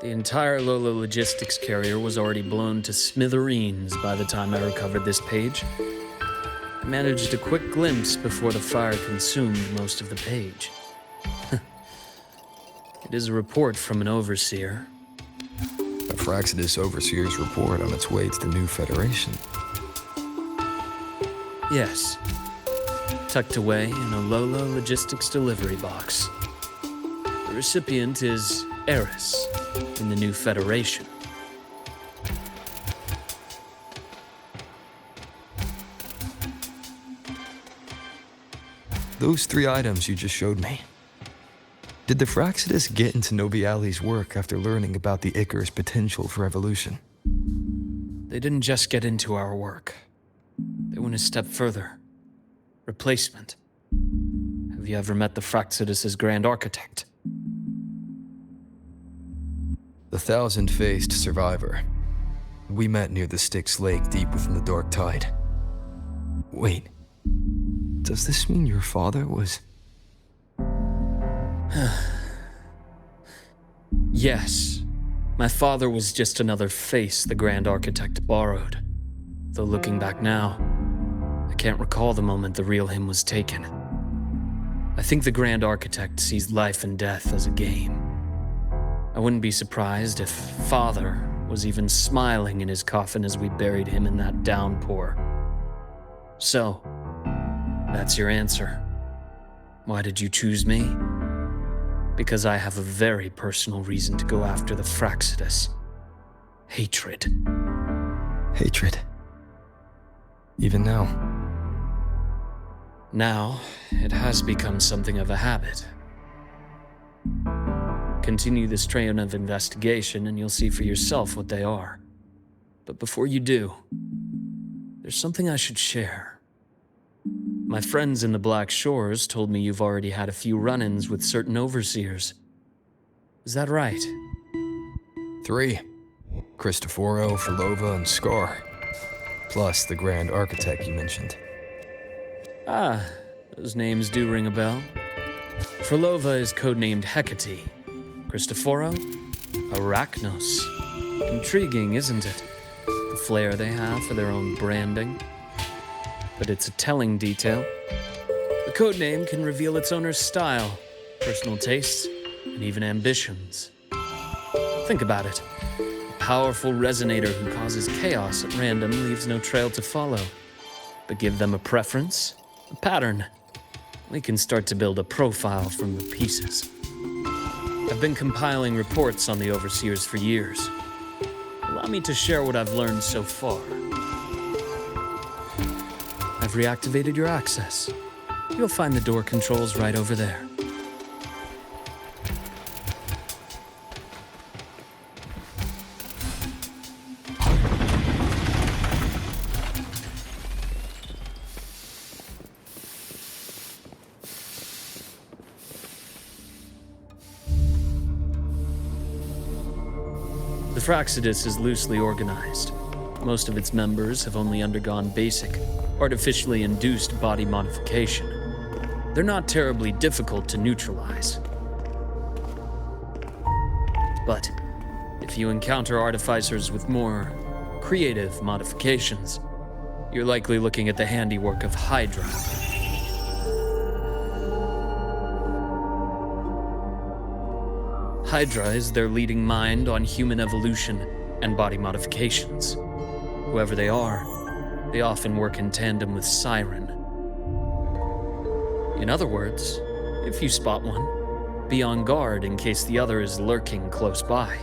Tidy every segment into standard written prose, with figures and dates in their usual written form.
The entire Lola logistics carrier was already blown to smithereens by the time I recovered this page. I managed a quick glimpse before the fire consumed most of the page. It is a report from an overseer. A Fraxidus overseer's report on its way to the new Federation. Yes. Tucked away in a Lola logistics delivery box. The recipient is Eris in the new Federation. Those 3 items you just showed me. Did the Fraxidus get into Noviali's work after learning about the Icarus' potential for evolution? They didn't just get into our work. They went a step further. Replacement. Have you ever met the Fraxidus' Grand Architect? The thousand-faced survivor. We met near the Styx Lake deep within the Dark Tide. Wait. Does this mean your father was... Yes. My father was just another face the Grand Architect borrowed. Though looking back now, I can't recall the moment the real him was taken. I think the Grand Architect sees life and death as a game. I wouldn't be surprised if Father was even smiling in his coffin as we buried him in that downpour. So, that's your answer. Why did you choose me? Because I have a very personal reason to go after the Fraxidus. Hatred. Hatred. Even now. Now, it has become something of a habit. Continue this train of investigation and you'll see for yourself what they are. But before you do, there's something I should share. My friends in the Black Shores told me you've already had a few run-ins with certain overseers. Is that right? 3. Cristoforo, Filova, and Scar. Plus the Grand Architect you mentioned. Ah, those names do ring a bell. Filova is codenamed Hecate. Cristoforo? Arachnos. Intriguing, isn't it? The flair they have for their own branding. But it's a telling detail. The codename can reveal its owner's style, personal tastes, and even ambitions. Think about it. A powerful resonator who causes chaos at random leaves no trail to follow. But give them a preference, a pattern. We can start to build a profile from the pieces. I've been compiling reports on the overseers for years. Allow me to share what I've learned so far. I've reactivated your access. You'll find the door controls right over there. The Fraxidus is loosely organized. Most of its members have only undergone basic, artificially induced body modification. They're not terribly difficult to neutralize. But if you encounter artificers with more creative modifications, you're likely looking at the handiwork of Hydra. Hydra is their leading mind on human evolution and body modifications. Whoever they are, they often work in tandem with Siren. In other words, if you spot one, be on guard in case the other is lurking close by.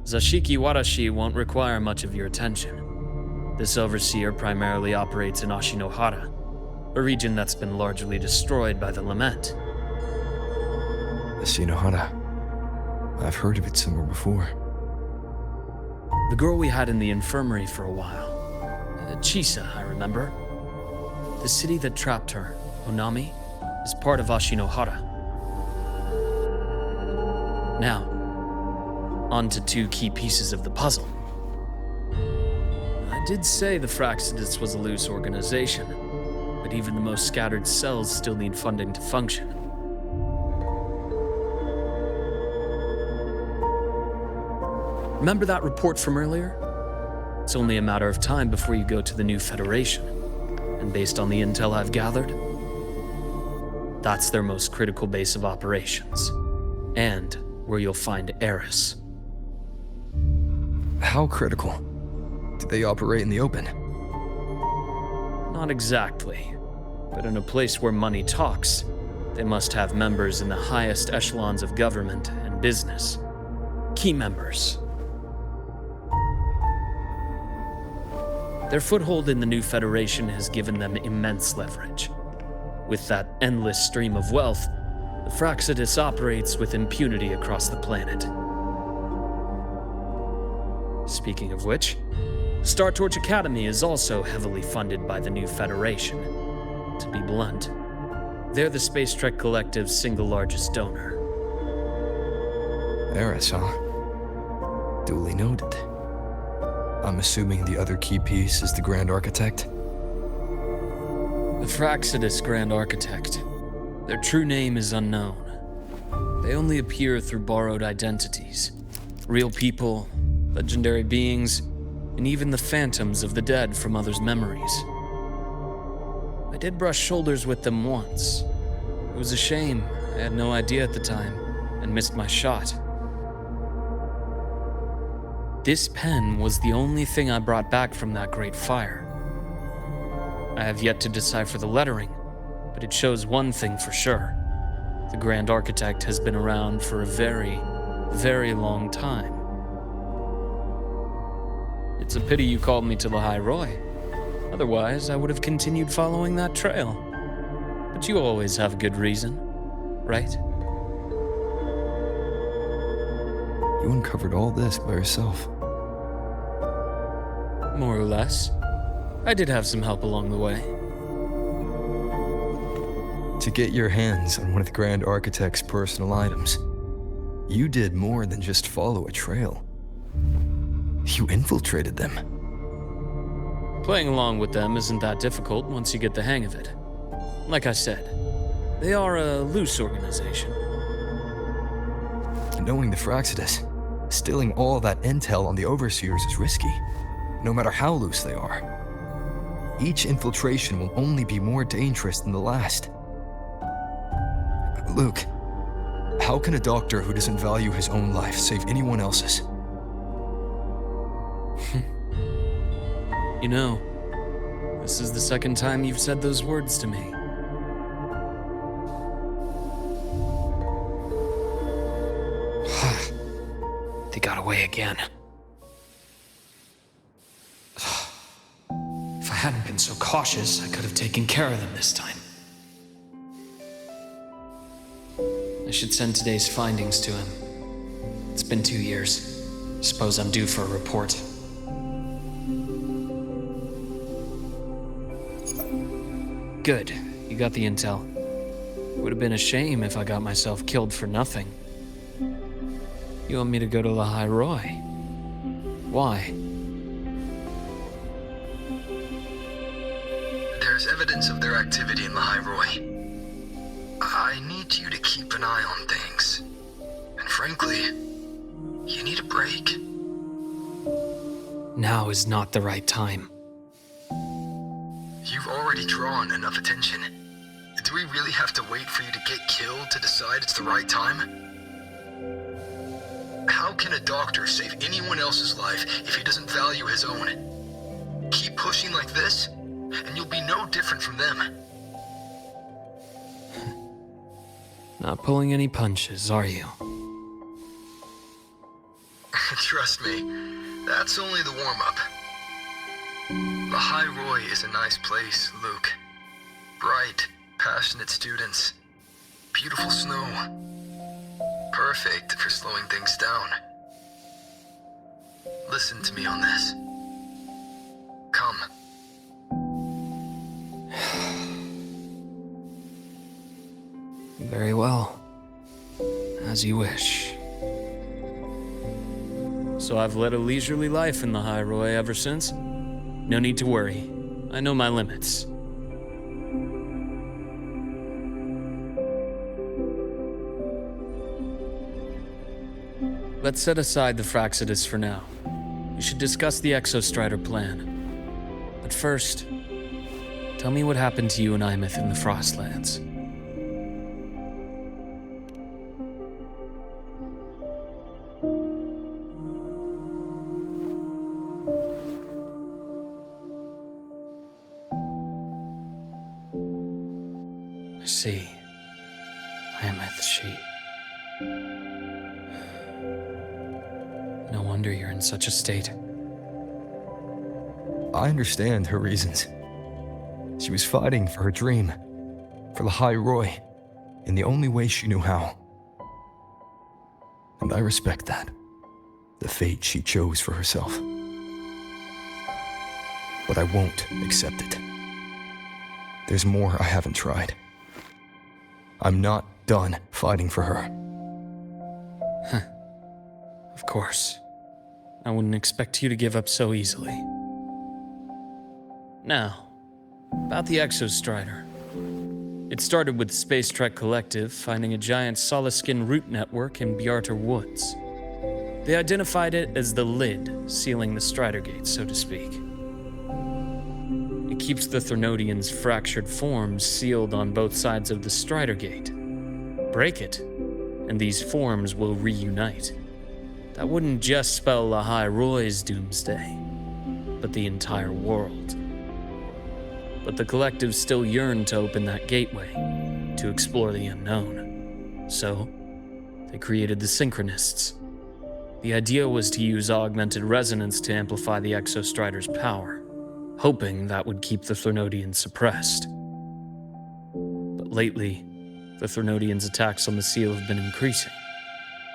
Zashiki Warashi won't require much of your attention. This overseer primarily operates in Ashinohara, a region that's been largely destroyed by the Lament. Ashinohara. I've heard of it somewhere before. The girl we had in the infirmary for a while. Chisa, I remember. The city that trapped her, Onami, is part of Ashinohara. Now, on to 2 key pieces of the puzzle. did say the Fraxidus was a loose organization, but even the most scattered cells still need funding to function. Remember that report from earlier? It's only a matter of time before you go to the new Federation, and based on the intel I've gathered, that's their most critical base of operations, and where you'll find Eris. How critical? Do they operate in the open? Not exactly, but in a place where money talks, they must have members in the highest echelons of government and business. Key members. Their foothold in the new Federation has given them immense leverage. With that endless stream of wealth, the Fraxidus operates with impunity across the planet. Speaking of which, Star Torch Academy is also heavily funded by the new Federation. To be blunt, they're the Space Trek Collective's single largest donor. Eris, huh? Duly noted. I'm assuming the other key piece is the Grand Architect? The Fraxidus Grand Architect. Their true name is unknown. They only appear through borrowed identities. Real people, legendary beings, and even the phantoms of the dead from others' memories. I did brush shoulders with them once. It was a shame. I had no idea at the time, and missed my shot. This pen was the only thing I brought back from that great fire. I have yet to decipher the lettering, but it shows one thing for sure. The Grand Architect has been around for a very, very long time. It's a pity you called me to the High Roy. Otherwise, I would have continued following that trail. But you always have a good reason, right? You uncovered all this by yourself. More or less. I did have some help along the way. To get your hands on one of the Grand Architect's personal items, you did more than just follow a trail. You infiltrated them. Playing along with them isn't that difficult once you get the hang of it. Like I said, they are a loose organization. Knowing the Fraxidus, stealing all that intel on the Overseers is risky, no matter how loose they are. Each infiltration will only be more dangerous than the last. Luke, how can a doctor who doesn't value his own life save anyone else's? You know, this is the second time you've said those words to me. They got away again. If I hadn't been so cautious, I could have taken care of them this time. I should send today's findings to him. It's been 2 years. Suppose I'm due for a report. Good. You got the intel. It would have been a shame if I got myself killed for nothing. You want me to go to the High Roy? Why? There's evidence of their activity in the High Roy. I need you to keep an eye on things. And frankly, you need a break. Now is not the right time. You've already drawn enough attention. Do we really have to wait for you to get killed to decide it's the right time? How can a doctor save anyone else's life if he doesn't value his own? Keep pushing like this, and you'll be no different from them. Not pulling any punches, are you? Trust me, that's only the warm-up. The High Roy is a nice place, Luke. Bright, passionate students. Beautiful snow. Perfect for slowing things down. Listen to me on this. Come. Very well. As you wish. So I've led a leisurely life in the High Roy ever since? No need to worry. I know my limits. Let's set aside the Fraxidus for now. We should discuss the Exostrider plan. But first, tell me what happened to you and Imeth in the Frostlands. I see. Imeth, she... No wonder you're in such a state. I understand her reasons. She was fighting for her dream, for the High Roy, in the only way she knew how. And I respect that, the fate she chose for herself. But I won't accept it. There's more I haven't tried. I'm not done fighting for her. Of course. I wouldn't expect you to give up so easily. Now, about the Exostrider. It started with the Space Trek Collective finding a giant solid-skin root network in Bjarter Woods. They identified it as the lid, sealing the Strider Gate, so to speak. It keeps the Threnodians' fractured forms sealed on both sides of the Strider Gate. Break it, and these forms will reunite. That wouldn't just spell the High Roy's doomsday, but the entire world. But the Collective still yearned to open that gateway, to explore the unknown. So, they created the Synchronists. The idea was to use augmented resonance to amplify the Exostrider's power, hoping that would keep the Threnodians suppressed. But lately, the Threnodians' attacks on the seal have been increasing.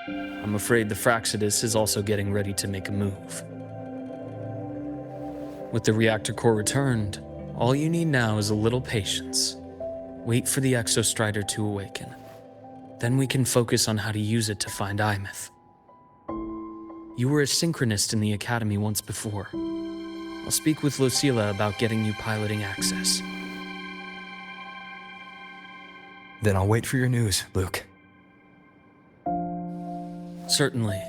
I'm afraid the Fraxidus is also getting ready to make a move. With the reactor core returned, all you need now is a little patience. Wait for the Exostrider to awaken. Then we can focus on how to use it to find Imeth. You were a synchronist in the Academy once before. I'll speak with Lucilla about getting you piloting access. Then I'll wait for your news, Luke. Certainly,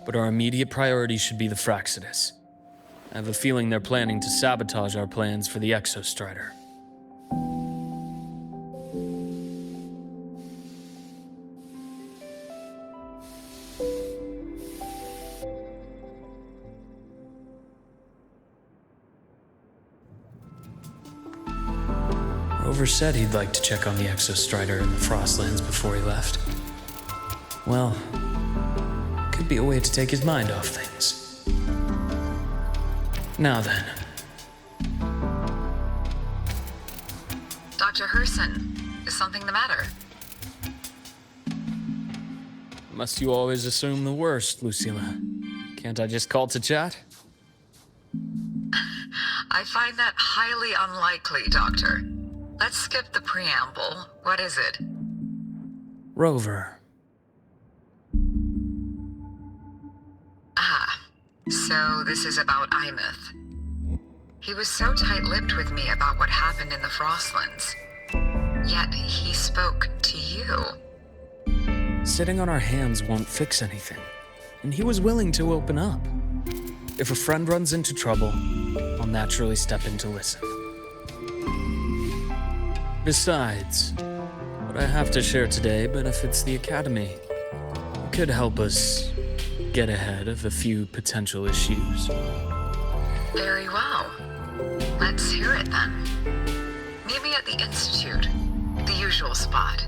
but our immediate priority should be the Fraxidus. I have a feeling they're planning to sabotage our plans for the Exostrider. Rover said he'd like to check on the Exostrider in the Frostlands before he left. Well, could be a way to take his mind off things. Now then. Dr. Herson, is something the matter? Must you always assume the worst, Lucilla? Can't I just call to chat? I find that highly unlikely, Doctor. Let's skip the preamble. What is it? Rover. Ah, so this is about Imeth. He was so tight-lipped with me about what happened in the Frostlands. Yet he spoke to you. Sitting on our hands won't fix anything, and he was willing to open up. If a friend runs into trouble, I'll naturally step in to listen. Besides, what I have to share today benefits the Academy. It could help us get ahead of a few potential issues. Very well. Let's hear it then. Meet me at the Institute, the usual spot.